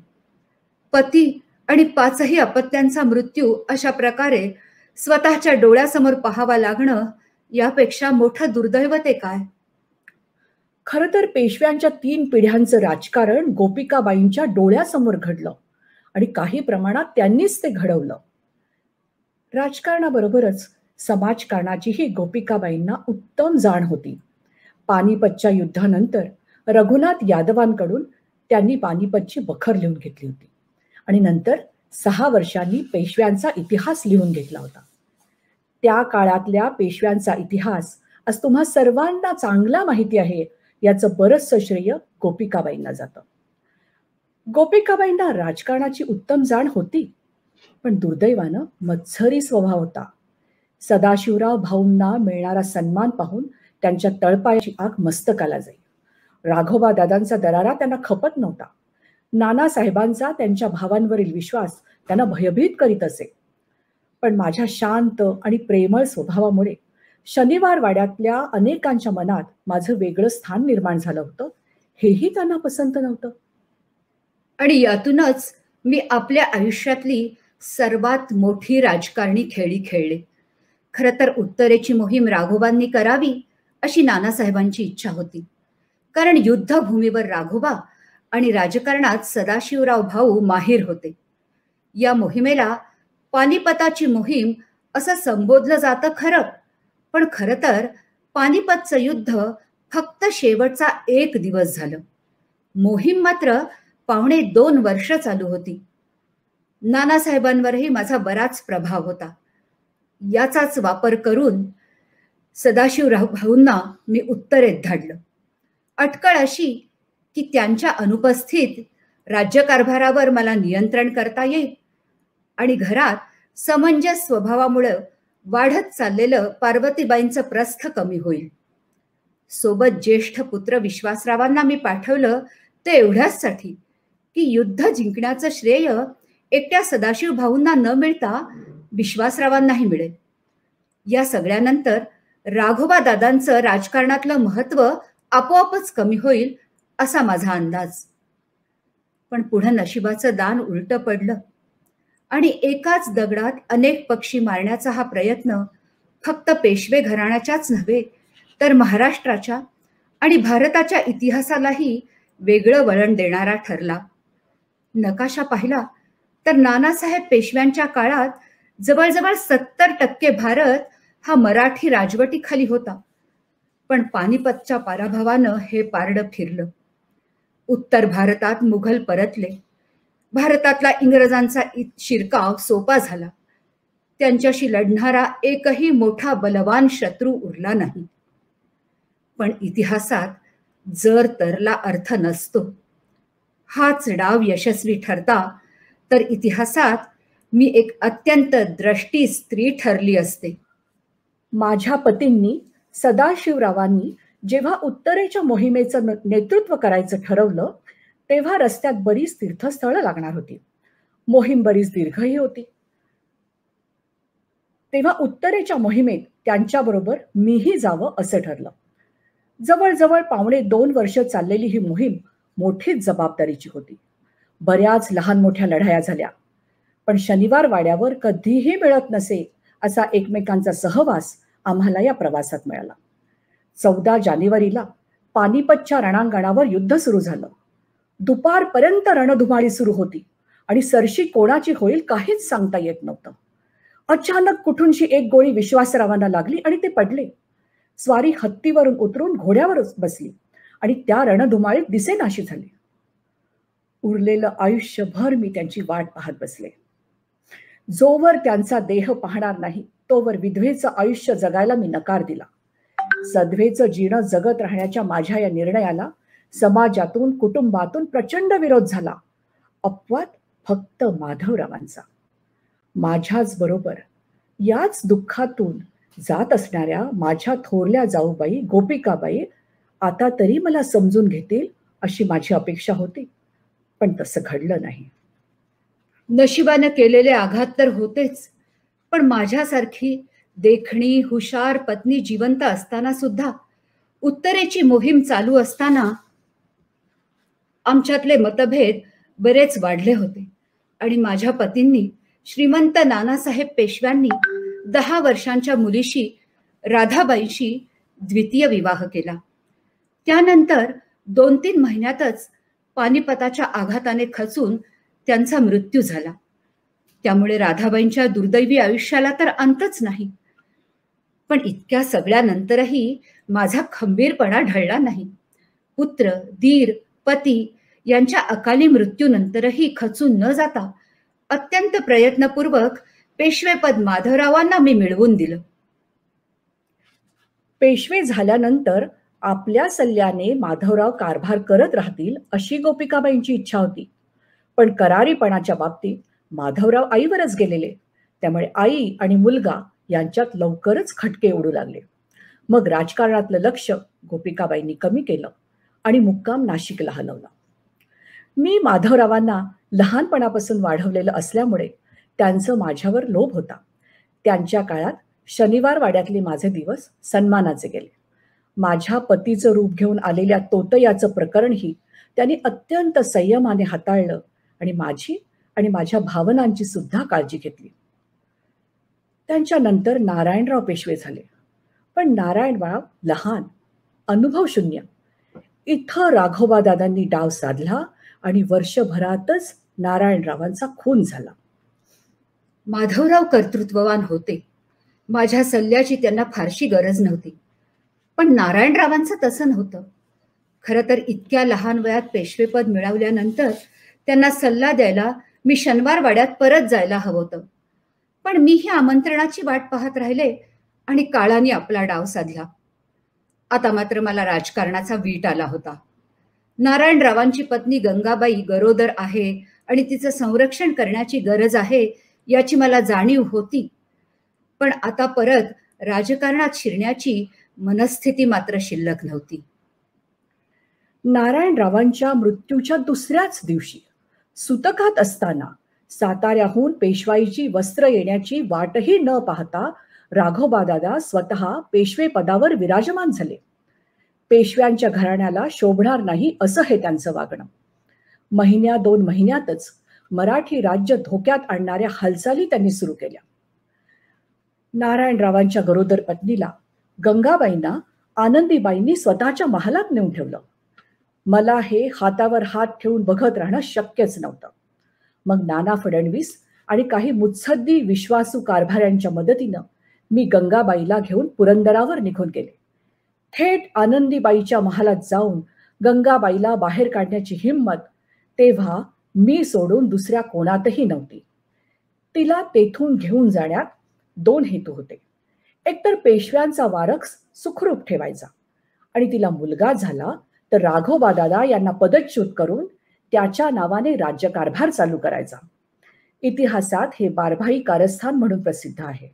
पती आणि 5ही अपत्यांचा मृत्यू अशा प्रकारे स्वतःच्या डोळ्यासमोर पाहावा लागणं यापेक्षा मोठं दुर्दैव ते काय. खरं तर पेशव्यांच्या 3 पिढ्यांचं राजकारण गोपिकाबाईंच्या डोळ्यासमोर घडलं आणि काही प्रमाणात त्यांनीच ते घडवलं. राजकारणाबरोबरच समाजकारणाचीही गोपिकाबाईंना उत्तम जाण होती. पानिपतच्या युद्धानंतर रघुनाथ यादवांकडून त्यांनी पानिपतची बखर लिहून घेतली होती आणि नंतर 6 वर्षांनी पेशव्यांचा इतिहास लिहून घेतला होता. त्या काळातल्या पेशव्यांचा इतिहास आज तुम्हा सर्वांना चांगला माहिती आहे याचं बरंचसं श्रेय गोपिकाबाईंना जातं. गोपिकाबाईंना राजकारणाची उत्तम जाण होती, पण दुर्दैवानं मत्सरी स्वभाव होता. सदाशिवराव भाऊंना मिळणारा सन्मान पाहून त्यांच्या तळपायाची आग मस्तकाला जाई. राघोबा दादांचा दरारा त्यांना खपत नव्हता. नानासाहेबांचा त्यांच्या भावांवरील विश्वास त्यांना भयभीत करीत असे. पण माझ्या शांत आणि प्रेमळ स्वभावामुळे शनिवार वाड्यातल्या अनेकांच्या मनात माझं वेगळं स्थान निर्माण झालं होतं, हेही त्यांना पसंत नव्हतं. आणि यातूनच मी आपल्या आयुष्यातली सर्वात मोठी राजकारणी खेळी खेळले. खरं तर उत्तरेची मोहीम राघोबांनी करावी अशी नानासाहेबांची इच्छा होती, कारण युद्धभूमीवर राघोबा आणि राजकारणात सदाशिवराव भाऊ माहीर होते. या मोहिमेला पानिपताची मोहीम असं संबोधलं जातं खरं, पण खरं तर पानिपतचं युद्ध फक्त शेवटचा 1 दिवस झालं. मोहीम मात्र 2.25 वर्ष चालू होती. नानासाहेबांवरही माझा बराच प्रभाव होता. याचाच वापर करून सदाशिवराव भाऊंना मी उत्तरेत धाडलं. अटकळ अशी की त्यांच्या अनुपस्थित राज्यकारभारावर मला नियंत्रण करता येईल आणि घरात समंजस स्वभावामुळे वाढत चाललेलं पार्वतीबाईंचं प्रस्थ कमी होईल. सोबत ज्येष्ठ पुत्र विश्वासरावांना मी पाठवलं ते एवढ्याचसाठी की युद्ध जिंकण्याचं श्रेय एकट्या सदाशिव भाऊंना न मिळता विश्वासरावांनाही मिळेल. या सगळ्यानंतर राघोबा दादांचं राजकारणातलं महत्व आपोआपच कमी होईल असा माझा अंदाज. पण पुढे नशिबाचं दान उलटं पडलं आणि एकाच दगडात अनेक पक्षी मारण्याचा हा प्रयत्न फक्त पेशवे घराण्याच्याच नव्हे तर महाराष्ट्राच्या आणि भारताच्या इतिहासालाही वेगळं वळण देणारा ठरला. नकाशा पाहिला तर नानासाहेब पेशव्यांच्या काळात जवळजवळ 70% भारत हा मराठी राजवटीखाली होता. पण पानिपतच्या पराभवानं हे पारडं फिरलं. उत्तर भारतात मुघल परतले. भारतातला इंग्रजांचा शिरकाव सोपा झाला. त्यांच्याशी लढणारा एकही मोठा बलवान शत्रू उरला नाही. पण इतिहासात जर तरला अर्थ नसतो. हाच डाव यशस्वी ठरता तर इतिहासात मी एक अत्यंत द्रष्टी स्त्री ठरली असते. माझ्या पतींनी सदाशिवरावांनी जेव्हा उत्तरेच्या मोहिमेचं नेतृत्व करायचं ठरवलं तेव्हा रस्त्यात बरीच तीर्थस्थळं लागणार होती. मोहीम बरीच दीर्घही होती. तेव्हा उत्तरेच्या मोहिमेत त्यांच्याबरोबर मीही जावं असं ठरलं. जवळजवळ 1.5-2 वर्ष चाललेली ही मोहीम मोठीच जबाबदारीची होती. बऱ्याच लहान मोठ्या लढाया झाल्या. पण शनिवार वाड्यावर कधीही मिळत नसे असा एकमेकांचा सहवास आम्हाला या प्रवासात मिळाला. 14 जानेवारीला पानिपतच्या रणांगणावर युद्ध सुरू झालं. दुपारपर्यंत रणधुमाळी सुरू होती आणि सरशी कोणाची होईल काहीच सांगता येत नव्हतं. अचानक कुठूनशी एक गोळी विश्वासरावांना लागली आणि ते पडले. स्वारी हत्तीवरून उतरून घोड्यावर बसली आणि त्या रणधुमाळीत दिसेनाशी झाली. उरलेलं आयुष्यभर मी त्यांची वाट पाहत बसले. जोवर त्यांचा देह पाहणार नाही तोवर विधवेचं आयुष्य जगायला मी नकार दिला. सधवेचं जीणं जगत राहण्याच्या माझ्या या निर्णयाला समाजातून कुटुंबातून प्रचंड विरोध झाला. अपवाद फक्त माधवरावांचा. माझ्याच बरोबर याच दुःखातून जात असणाऱ्या माझ्या थोरल्या जाऊबाई गोपिकाबाई आता तरी मला समजून घेतील अशी माझी अपेक्षा होती. पण तसं घडलं नाही. नशिबानं केलेले आघात तर होतेच, पण माझ्यासारखी देखणी हुशार पत्नी जिवंत असताना सुद्धा उत्तरेची मोहीम चालू असताना आमच्यातले मतभेद बरेच वाढले होते आणि माझ्या पतींनी श्रीमंत नानासाहेब पेशव्यांनी 10 वर्षांच्या मुलीशी राधाबाईंशी द्वितीय विवाह केला. त्यानंतर 2-3 महिन्यातच पानिपताच्या आघाताने खचून त्यांचा मृत्यू झाला. त्यामुळे राधाबाईंच्या दुर्दैवी आयुष्याला तर अंतच नाही. पण इतक्या सगळ्यानंतरही माझा खंबीरपणा ढळला नाही. पुत्र, दीर, पती यांच्या अकाली मृत्यूनंतरही खचून न जाता अत्यंत प्रयत्नपूर्वक पेशवेपद माधवरावांना मी मिळवून दिलं. पेशवे झाल्यानंतर आपल्या सल्ल्याने माधवराव कारभार करत राहतील अशी गोपिकाबाईंची इच्छा होती. पण करारीपणाच्या बाबतीत माधवराव आईवरच गेलेले. त्यामुळे आई आणि मुलगा यांच्यात लवकरच खटके उडू लागले. मग राजकारणातलं लक्ष गोपिकाबाईंनी कमी केलं आणि मुक्काम नाशिकला हलवला. मी माधवरावांना लहानपणापासून वाढवलेलं असल्यामुळे त्यांचं माझ्यावर लोभ होता. त्यांच्या काळात शनिवार वाड्यातले माझे दिवस सन्मानाचे गेले. माझ्या पतीचं रूप घेऊन आलेल्या तोतयाचं प्रकरणही त्यांनी अत्यंत संयमाने हाताळलं आणि माझी आणि माझ्या भावनांची सुद्धा काळजी घेतली. त्यांच्यानंतर नारायणराव पेशवे झाले. पण नारायणराव लहान, अनुभवशून्य. इथं राघोबादादांनी डाव साधला आणि वर्षभरातच नारायणरावांचा खून झाला. माधवराव कर्तृत्ववान होते. माझ्या सल्ल्याची त्यांना फारशी गरज नव्हती. पण नारायणरावांचं तसं नव्हतं. खरं तर इतक्या लहान वयात पेशवेपद मिळवल्यानंतर त्यांना सल्ला द्यायला मी शनिवार वाड्यात परत जायला हवं होतं. पण मीही आमंत्रणाची वाट पाहत राहिले आणि काळाने आपला डाव साधला. आता मात्र मला राजकारणाचा वीट आला होता. नारायणरावांची पत्नी गंगाबाई गरोदर आहे आणि तिचं संरक्षण करण्याची गरज आहे याची मला जाणीव होती. पण आता परत राजकारणात शिरण्याची मनस्थिती मात्र शिल्लक नव्हती. नारायणरावांच्या मृत्यूच्या दुसऱ्याच दिवशी सुतकात असताना साताऱ्याहून पेशवाईची वस्त्र येण्याची वाटही न पाहता राघोबादादा स्वतः पेशवे पदावर विराजमान झाले. पेशव्यांच्या घराण्याला शोभणार नाही असं हे त्यांचं वागणं. 1-2 महिन्यातच मराठी राज्य धोक्यात आणणाऱ्या हालचाली त्यांनी सुरू केल्या. नारायणरावांच्या गरोदर पत्नीला गंगाबाईंना आनंदीबाईंनी स्वतःच्या महालात नेऊन ठेवलं. मला हे हातावर हात ठेवून बघत राहणं शक्यच नव्हतं. मग नाना फडणवीस आणि काही मुत्सद्दी विश्वासू कारभाऱ्यांच्या मदतीनं मी गंगाबाईला घेऊन पुरंदरावर निघून गेले. थेट आनंदीबाईच्या महालात जाऊन गंगाबाईला बाहेर काढण्याची हिंमत तेव्हा मी सोडून दुसऱ्या कोणातही नव्हती. तिला तेथून घेऊन जाण्यात 2 हेतू होते. एकतर पेशव्यांचा वारस सुखरूप ठेवायचा आणि तिला मुलगा झाला तर राघोबा दादा यांना पदच्युत करून त्याच्या नावाने राज्यकारभार चालू करायचा. इतिहासात हे बारभाई कारस्थान म्हणून प्रसिद्ध आहे.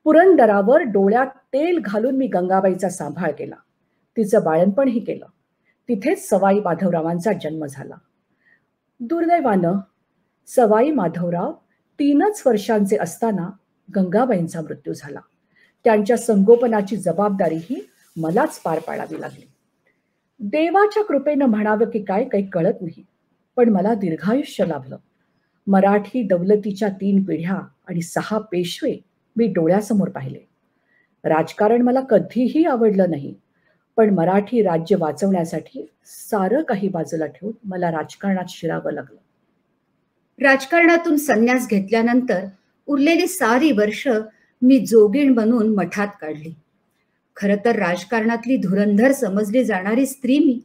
पुरंदरावर डोळ्यात तेल घालून मी गंगाबाईचा सांभाळ केला. तिचं बाळणपणही केलं. तिथेच सवाई माधवरावांचा जन्म झाला. दुर्दैवानं सवाई माधवराव 3च वर्षांचे असताना गंगाबाईंचा मृत्यू झाला. त्यांच्या संगोपनाची जबाबदारीही मलाच पार पाडावी लागली. देवाच्या कृपेनं म्हणावं की काय काही कळत नाही, पण मला दीर्घायुष्य लाभलं. मराठी दौलतीच्या 3 पिढ्या आणि 6 पेशवे मी डोळ्यासमोर पाहिले. राजकारण मला कधीही आवडलं नाही, पण मराठी राज्य वाचवण्यासाठी सारं काही बाजूला ठेवून मला राजकारणात शिरावं लागलं. राजकारणातून संन्यास घेतल्यानंतर उरलेली सारी वर्ष मी जोगीण बनून मठात काढली. खरं तर राजकारणातली धुरंधर समजली जाणारी स्त्री मी,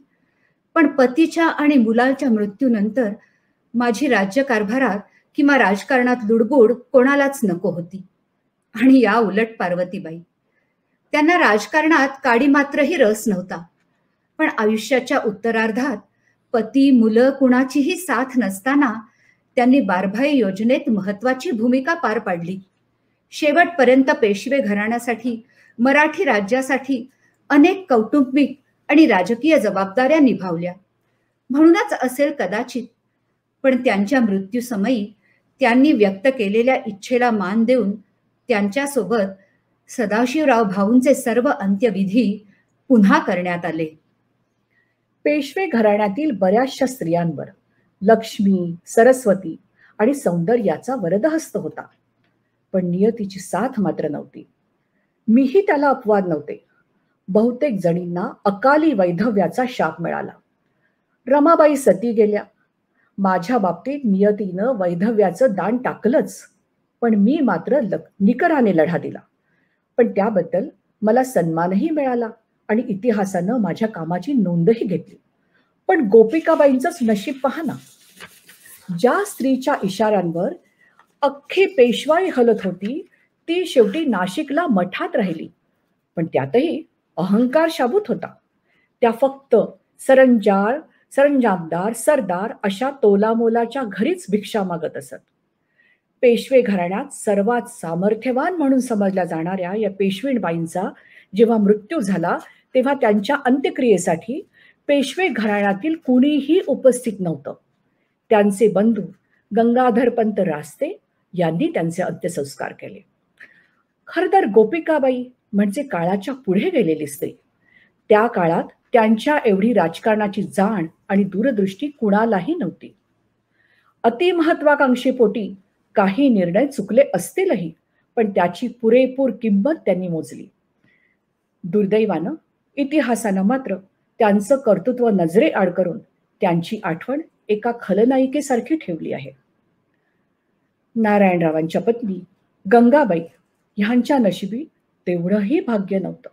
पण पतीच्या आणि मुलाच्या मृत्यूनंतर माझी राज्यकारभारात किंवा राजकारणात लुडबुड कोणालाच नको होती. आणि या उलट पार्वतीबाई, त्यांना राजकारणात काडी मात्रही रस नव्हता, पण आयुष्याच्या उत्तरार्धात पती मुलं कुणाचीही साथ नसताना त्यांनी बारभाई योजनेत महत्वाची भूमिका पार पाडली. शेवटपर्यंत पेशवे घराण्यासाठी, मराठी राज्यासाठी अनेक कौटुंबिक आणि राजकीय जबाबदाऱ्या निभावल्या. म्हणूनच असेल कदाचित, पण त्यांच्या मृत्यूसमयी त्यांनी व्यक्त केलेल्या इच्छेला मान देऊन त्यांच्यासोबत सदाशिवराव भाऊंचे सर्व अंत्यविधी पुन्हा करण्यात आले. पेशवे घराण्यातील बऱ्याचशा स्त्रियांवर लक्ष्मी, सरस्वती आणि सौंदर्याचा वरदहस्त होता, पण नियतीची साथ मात्र नव्हती. मीही त्याला अपवाद नव्हते. बहुतेक जणींना अकाली वैधव्याचा शाप मिळाला. रमाबाई सती गेल्या. माझ्या बाबतीत नियतीनं वैधव्याचं दान टाकलंच, पण मी मात्र निकराने लढा दिला. पण त्याबद्दल मला सन्मानही मिळाला आणि इतिहासानं माझ्या कामाची नोंदही घेतली. पण गोपिकाबाईंचंच नशीब पहा ना. ज्या स्त्रीच्या इशाऱ्यांवर अख्खी पेशवाई हलत होती, ती शेवटी नाशिकला मठात राहिली. पण त्यातही अहंकार शाबूत होता. त्या फक्त सरंजामदार, सरदार अशा तोलामोलाच्या घरीच भिक्षा मागत असत. पेशवे घराण्यात सर्वात सामर्थ्यवान म्हणून समजल्या जाणाऱ्या या पेशवीणबाईंचा जेव्हा मृत्यू झाला, तेव्हा त्यांच्या अंत्यक्रियेसाठी पेशवे घराण्यातील कुणीही उपस्थित नव्हतं. त्यांचे बंधू गंगाधरपंत रास्ते यांनी त्यांचे अंत्यसंस्कार केले. खरं तर गोपिकाबाई म्हणजे काळाच्या पुढे गेलेली स्त्री. त्या काळात त्यांच्या एवढी राजकारणाची जाण आणि दूरदृष्टी कुणालाही नव्हती. अतिमहत्वाकांक्षेपोटी काही निर्णय चुकले असतीलही, पण त्याची पुरेपूर किंमत त्यांनी मोजली. दुर्दैवानं इतिहासानं मात्र त्यांचं कर्तृत्व नजरेआड करून त्यांची आठवण एका खलनायिकेसारखी ठेवली आहे. नारायणरावांच्या पत्नी गंगाबाई ह्यांच्या नशिबी तेवढंही भाग्य नव्हतं.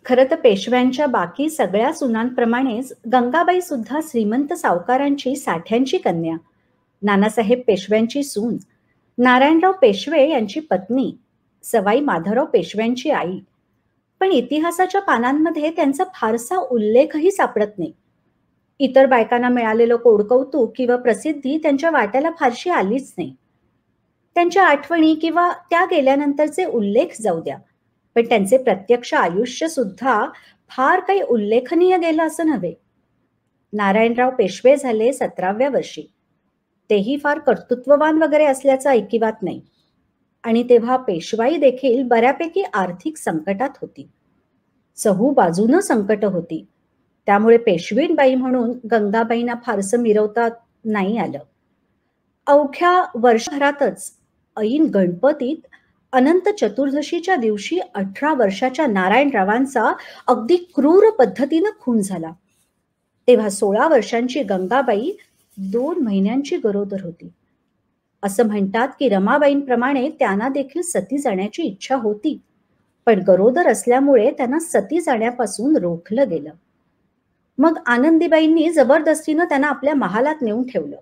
खरं तर पेशव्यांच्या बाकी सगळ्या सुनांप्रमाणेच गंगाबाई सुद्धा श्रीमंत सावकारांची साठ्यांची कन्या, नानासाहेब पेशव्यांची सून, नारायणराव पेशवे यांची पत्नी, सवाई माधवराव पेशव्यांची आई. पण इतिहासाच्या पानांमध्ये त्यांचा फारसा उल्लेखही सापडत नाही. इतर बायकांना मिळालेलं कोडकौतुक किंवा प्रसिद्धी त्यांच्या वाट्याला फारशी आलीच नाही. त्यांच्या आठवणी किंवा त्या गेल्यानंतरचे उल्लेख जाऊ द्या, पण त्यांचे प्रत्यक्ष आयुष्य सुद्धा फार काही उल्लेखनीय गेलं असं नव्हे. नारायणराव पेशवे झाले 17व्या वर्षी. तेही फार कर्तृत्ववान वगैरे असल्याचं ऐकिवात नाही. आणि तेव्हा पेशवाई देखील बऱ्यापैकी आर्थिक संकटात होती. चहू बाजूनं संकट होती. त्यामुळे पेशवीणबाई म्हणून गंगाबाईंना फारसं मिरवता नाही आलं. अवघ्या वर्षभरातच ऐन गणपतीत अनंत चतुर्दशीच्या दिवशी 18 वर्षाच्या नारायणरावांचा अगदी क्रूर पद्धतीनं खून झाला. तेव्हा 16 वर्षांची गंगाबाई 2 महिन्यांची गरोदर होती. असं म्हणतात की रमाबाईंप्रमाणे त्यांना देखील सती जाण्याची इच्छा होती, पण गरोदर असल्यामुळे त्यांना सती जाण्यापासून रोखलं गेलं. मग आनंदीबाईंनी जबरदस्तीनं त्यांना आपल्या महालात नेऊन ठेवलं.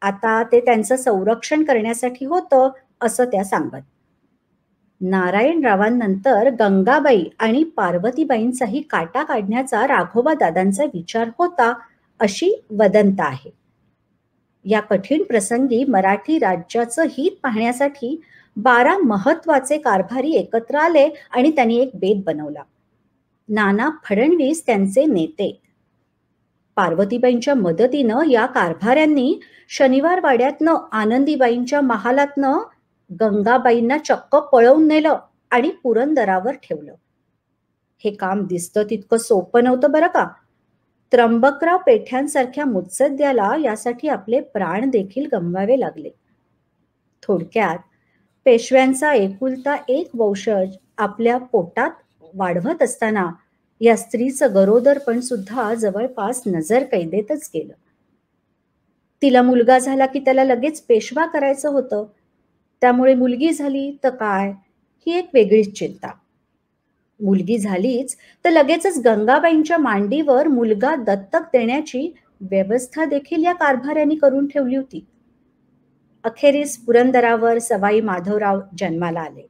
आता ते त्यांचं संरक्षण करण्यासाठी होतं असं त्या सांगत. नारायणरावांनंतर गंगाबाई आणि पार्वतीबाईंचाही काटा काढण्याचा राघोबा दादांचा विचार होता अशी वदंता आहे. या कठीण प्रसंगी मराठी राज्याचं हित पाहण्यासाठी 12 महत्वाचे कारभारी एकत्र आले आणि त्यांनी एक बेत बनवला. नाना फडणवीस त्यांचे नेते. पार्वतीबाईंच्या मदतीनं या कारभाऱ्यांनी शनिवार वाड्यातनं आनंदीबाईंच्या महालातनं गंगाबाईंना चक्क पळवून नेलं आणि पुरंदरावर ठेवलं. हे काम दिसतं तितकं सोपं नव्हतं बरं का. त्र्यंबकराव पेठ्यांसारख्या मुत्सद्याला यासाठी आपले प्राण देखील गमवावे लागले. थोडक्यात पेशव्यांचा एकुलता एक वंशज आपल्या पोटात वाढवत असताना या स्त्रीचं गरोदरपण सुद्धा जवळपास नजर कैदेतच गेलं. तिला मुलगा झाला की त्याला लगेच पेशवा करायचं होतं. त्यामुळे मुलगी झाली तर काय, ही एक वेगळीच चिंता. मुलगी झालीच तर लगेचच गंगाबाईंच्या मांडीवर मुलगा दत्तक देण्याची व्यवस्था देखील या कारभाऱ्यांनी करून ठेवली होती. अखेरीस पुरंदरावर सवाई माधवराव जन्माला आले.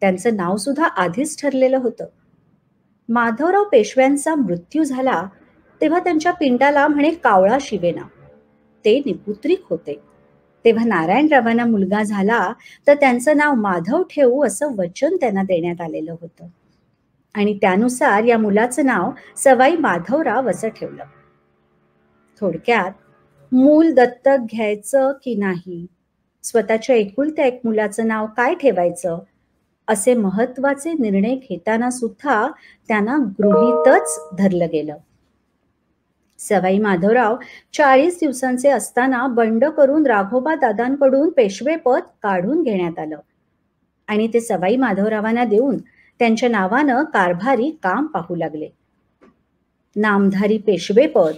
त्यांचं नाव सुद्धा आधीच ठरलेलं होतं. माधवराव पेशव्यांचा मृत्यू झाला तेव्हा त्यांच्या पिंडाला म्हणे कावळा शिवेना. ते निपुत्रिक होते. तेव्हा नारायणरावांना मुलगा झाला तर त्यांचं नाव माधव ठेवू असं वचन त्यांना देण्यात आलेलं होतं आणि त्यानुसार या मुलाचं नाव सवाई माधवराव असं ठेवलं. थोडक्यात मूल दत्तक घ्यायचं की नाही, स्वतःच्या एकुलत्या एक मुलाचं नाव काय ठेवायचं, असे महत्वाचे निर्णय घेताना सुद्धा त्यांना गृहीतच धरलं गेलं. सवाई माधवराव 40 दिवसांचे असताना बंड करून राघोबा दादांकडून पेशवेपद काढून घेण्यात आलं आणि ते सवाई माधवरावांना देऊन त्यांच्या नावानं कारभारी काम पाहू लागले. नामधारी पेशवेपद,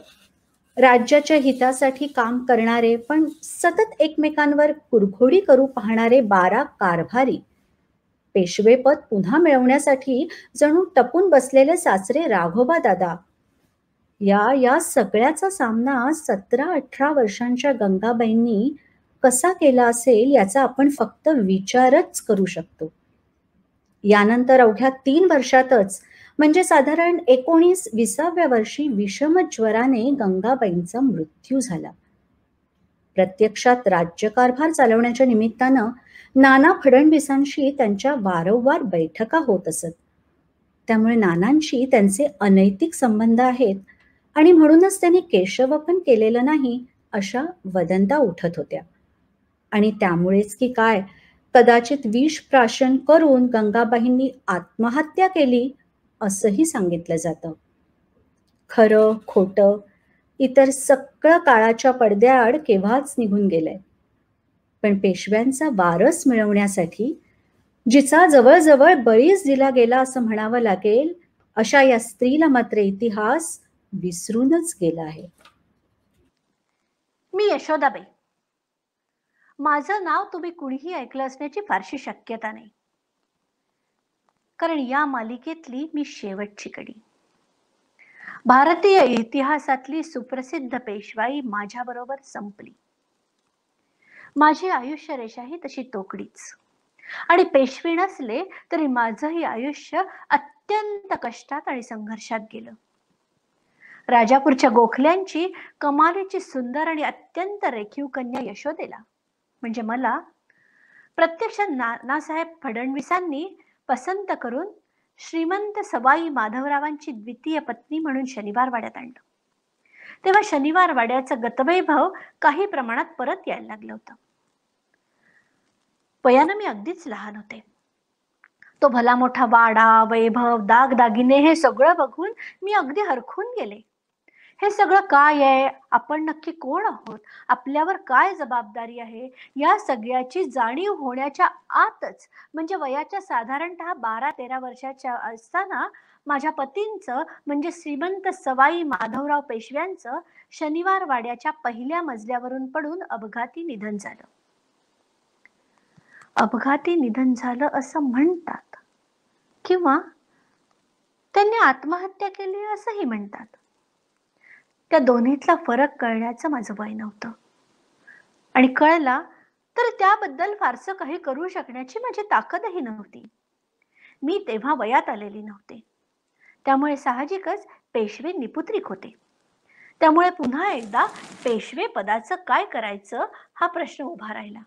राज्याच्या हितासाठी काम करणारे पण सतत एकमेकांवर कुरघोडी करू पाहणारे 12 कारभारी पेशवेपद पुन्हा मिळवण्यासाठी जणू टपून बसलेले सासरे राघोबा दादा, या सगळ्याचा सामना 17-18 वर्षांच्या गंगाबाईंनी कसा केला असेल याचा आपण फक्त विचारच करू शकतो. यानंतर अवघ्या 3 वर्षातच म्हणजे साधारण 19-20व्या वर्षी विषम ज्वराने गंगाबाईंचा मृत्यू झाला. प्रत्यक्षात राज्यकारभार चालवण्याच्या निमित्तानं नाना फडणवीसांशी त्यांच्या वारंवार बैठका होत असत. त्यामुळे नानांशी त्यांचे अनैतिक संबंध आहेत आणि म्हणूनच त्यांनी केशवपन केलेलं नाही अशा वदंता उठत होत्या. आणि त्यामुळेच की काय, कदाचित विष प्राशन करून गंगाबाईंनी आत्महत्या केली असंही सांगितलं जातं. खरं खोटं इतर सगळं काळाच्या पडद्याआड केव्हाच निघून गेलंय. पण पेशव्यांचा वारस मिळवण्यासाठी जिचा जवळजवळ बळीच दिला गेला असं म्हणावं लागेल, अशा या स्त्रीला मात्र इतिहास विसरूनच गेला आहे. मी यशोदाबाई. माझं नाव तुम्ही कुणीही ऐकलं असण्याची फारशी शक्यता नाही, कारण या मालिकेतली मी शेवटची कडी. भारतीय इतिहासातली सुप्रसिद्ध पेशवाई माझ्याबरोबर संपली. माझी आयुष्य रेषाही तशी तोकडीच. आणि पेशवी नसले तरी माझंही आयुष्य अत्यंत कष्टात आणि संघर्षात गेलं. राजापूरच्या गोखल्यांची कमालीची सुंदर आणि अत्यंत रेखीव कन्या यशोदेला म्हणजे मला प्रत्यक्ष नानासाहेब फडणवीसांनी पसंत करून श्रीमंत सवाई माधवरावांची द्वितीय पत्नी म्हणून शनिवार वाड्यात आणलं. तेव्हा शनिवार वाड्याचं गतवैभव काही प्रमाणात परत यायला लागलं होतं. वयानं मी अगदीच लहान होते. तो भला मोठा वाडा, वैभव, दागदागिने हे सगळं बघून मी अगदी हरखून गेले. हे सगळं काय आहे, आपण नक्की कोण आहोत, आपल्यावर काय जबाबदारी आहे, या सगळ्याची जाणीव होण्याच्या आतच म्हणजे वयाच्या साधारणतः 12-13 वर्षाच्या असताना माझ्या पतींचं म्हणजे श्रीमंत सवाई माधवराव पेशव्यांचं शनिवार वाड्याच्या पहिल्या मजल्यावरून पडून अपघाती निधन झालं. अपघाती निधन झालं असं म्हणतात किंवा त्यांनी आत्महत्या केली असंही म्हणतात. त्या दोन्हीतला फरक कळण्याचं माझं वय नव्हतं आणि कळला तर त्याबद्दल फारसं काही करू शकण्याची माझी ताकदही नव्हती. मी तेव्हा वयात आलेली नव्हते, त्यामुळे साहजिकच पेशवे निपुत्रिक होते. त्यामुळे पुन्हा एकदा पेशवे पदाचं काय करायचं हा प्रश्न उभा राहिला.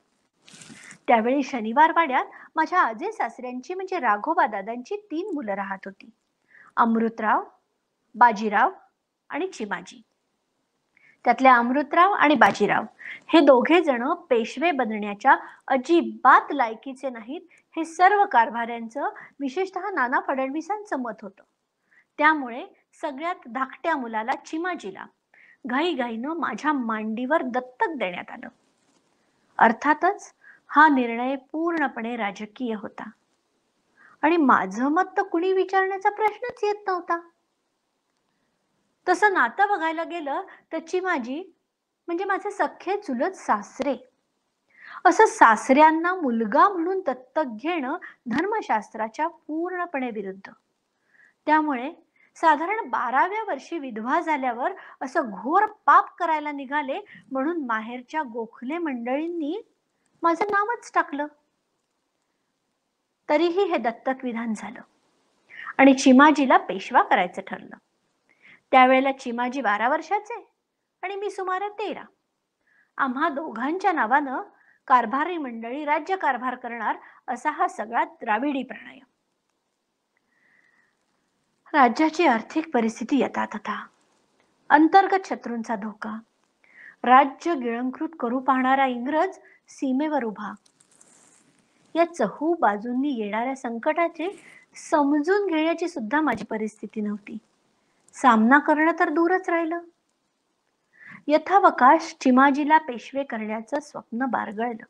त्यावेळी शनिवार वाड्यात माझ्या आजे सासऱ्यांची म्हणजे राघोबा दादांची 3 मुलं राहत होती, अमृतराव, बाजीराव आणि चिमाजी. त्यातल्या अमृतराव आणि बाजीराव हे दोघे जण पेशवे बनण्याच्या अजिबात लायकीचे नाहीत, हे सर्व कारभाऱ्यांचं विशेषतः नाना फडणवीसांचं मत होतं. त्यामुळे सगळ्यात धाकट्या मुलाला चिमाजीला घाईघाईनं माझ्या मांडीवर दत्तक देण्यात आलं. अर्थातच हा निर्णय पूर्णपणे राजकीय होता आणि माझं मत तर कुणी विचारण्याचा प्रश्नच येत नव्हता. तसं नातं बघायला गेलं तर चिमाजी म्हणजे माझे सख्खे चुलत सासरे. असं सासऱ्यांना मुलगा म्हणून दत्तक घेणं धर्मशास्त्राच्या पूर्णपणे विरुद्ध. त्यामुळे साधारण 12व्या वर्षी विधवा झाल्यावर असं घोर पाप करायला निघाले म्हणून माहेरच्या गोखले मंडळींनी माझं नावच टाकलं. तरीही हे दत्तक विधान झालं आणि चिमाजीला पेशवा करायचं ठरलं. त्यावेळेला चिमाजी 12 वर्षाचे आणि मी सुमारे 13. आम्हा दोघांच्या नावानं कारभारी मंडळी राज्यकारभार करणार असा हा सगळा द्राविडी प्रणय. राज्याची आर्थिक परिस्थिती यथातथा, अंतर्गत शत्रूंचा धोका, राज्य गिळंकृत करू पाहणारा इंग्रज सीमेवर उभा, या चहू बाजूंनी येणाऱ्या संकटाचे समजून घेण्याची सुद्धा माझी परिस्थिती नव्हती. सामना करणं तर दूरच राहिलं. यथावकाश चिमाजीला पेशवे करण्याचं स्वप्न बारगळलं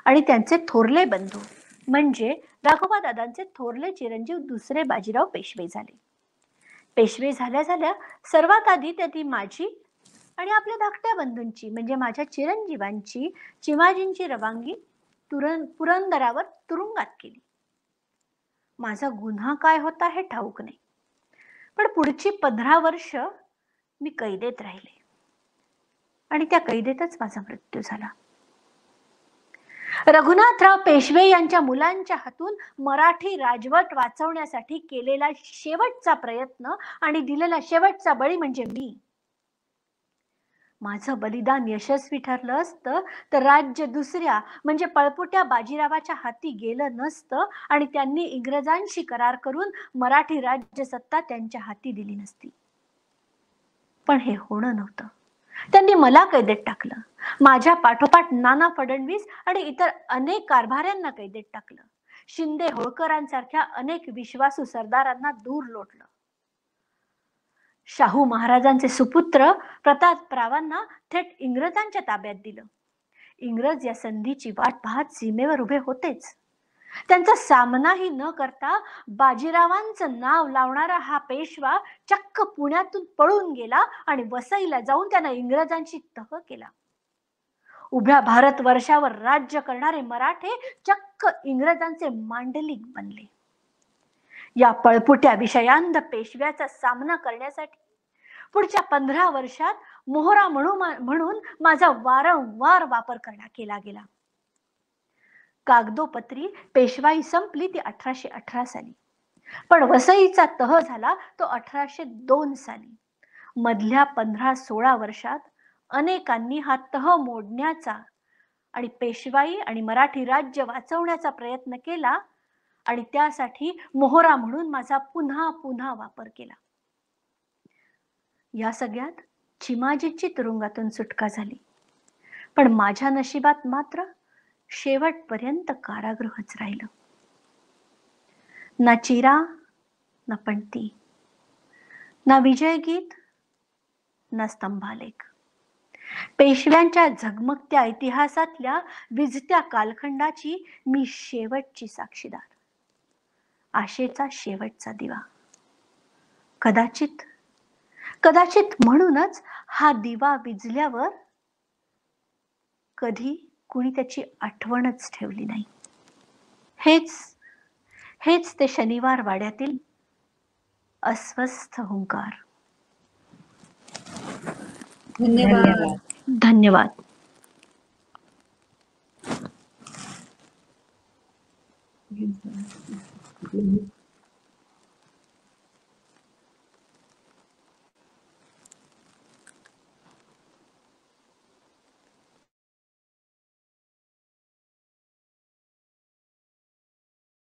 आणि त्यांचे थोरले बंधू म्हणजे राघोबा दादांचे थोरले चिरंजीव दुसरे बाजीराव पेशवे झाले. पेशवे झाल्या झाल्या सर्वात आधी त्यांनी माझी आणि आपल्या धाकट्या बंधूंची म्हणजे माझ्या चिरंजीवांची चिमाजींची रवानगी पुरंदरावर तुरुंगात केली. माझा गुन्हा काय होता हे ठाऊक नाही, पण पुढची 15 वर्ष मी कैदेत राहिले आणि त्या कैदेतच माझा मृत्यू झाला. रघुनाथराव पेशवे यांच्या मुलांच्या हातून मराठी राजवट वाचवण्यासाठी केलेला शेवटचा प्रयत्न आणि दिलेला शेवटचा बळी म्हणजे मी. माझं बलिदान यशस्वी ठरलं असतं तर राज्य दुसऱ्या म्हणजे पळपुट्या बाजीरावाच्या हाती गेलं नसतं आणि त्यांनी इंग्रजांशी करार करून मराठी राज्य सत्ता त्यांच्या हाती दिली नसती. पण हे होणं नव्हतं. त्यांनी मला कैदेत टाकलं. माझ्या पाठोपाठ नाना फडणवीस आणि इतर अनेक कारभाऱ्यांना कैदेत टाकलं. शिंदे होळकरांसारख्या अनेक विश्वासू सरदारांना दूर लोटलं. शाहू महाराजांचे सुपुत्र प्रतापरावांना थेट इंग्रजांच्या ताब्यात दिलं. इंग्रज या संधीची वाट पाहत सीमेवर उभे होतेच. त्यांचा सामनाही न करता बाजीरावांचं नाव लावणारा हा पेशवा चक्क पुण्यातून पळून गेला आणि वसईला जाऊन त्यानं इंग्रजांशी तह केला. उभ्या भारतवर्षावर राज्य करणारे मराठे चक्क इंग्रजांचे मांडलिक बनले. या पळपुट्या विषयांध पेशव्याचा सामना करण्यासाठी पुढच्या 15 वर्षात मोहरा म्हणून माझा वारंवार वापर केला गेला. कागदोपत्री पेशवाई संपली ती 1818 साली, पण वसईचा तह झाला तो 1802 साली. मधल्या 15-16 वर्षात अनेकांनी हा तह मोडण्याचा आणि पेशवाई आणि मराठी राज्य वाचवण्याचा प्रयत्न केला आणि त्यासाठी मोहरा म्हणून माझा पुन्हा पुन्हा वापर केला. या सगळ्यात चिमाजीची तुरुंगातून सुटका झाली, पण माझ्या नशिबात मात्र शेवटपर्यंत कारागृहच राहिलं. ना चिरा ना पणती, ना विजय गीत न स्तंभालेख. पेशव्यांच्या झगमगत्या इतिहासातल्या विझत्या कालखंडाची मी शेवटची साक्षीदार, आशेचा शेवटचा दिवा. कदाचित म्हणूनच हा दिवा विझल्यावर कधी कुणी त्याची आठवणच ठेवली नाही. हेच ते शनिवार वाड्यातील अस्वस्थ हुंकार. धन्यवाद.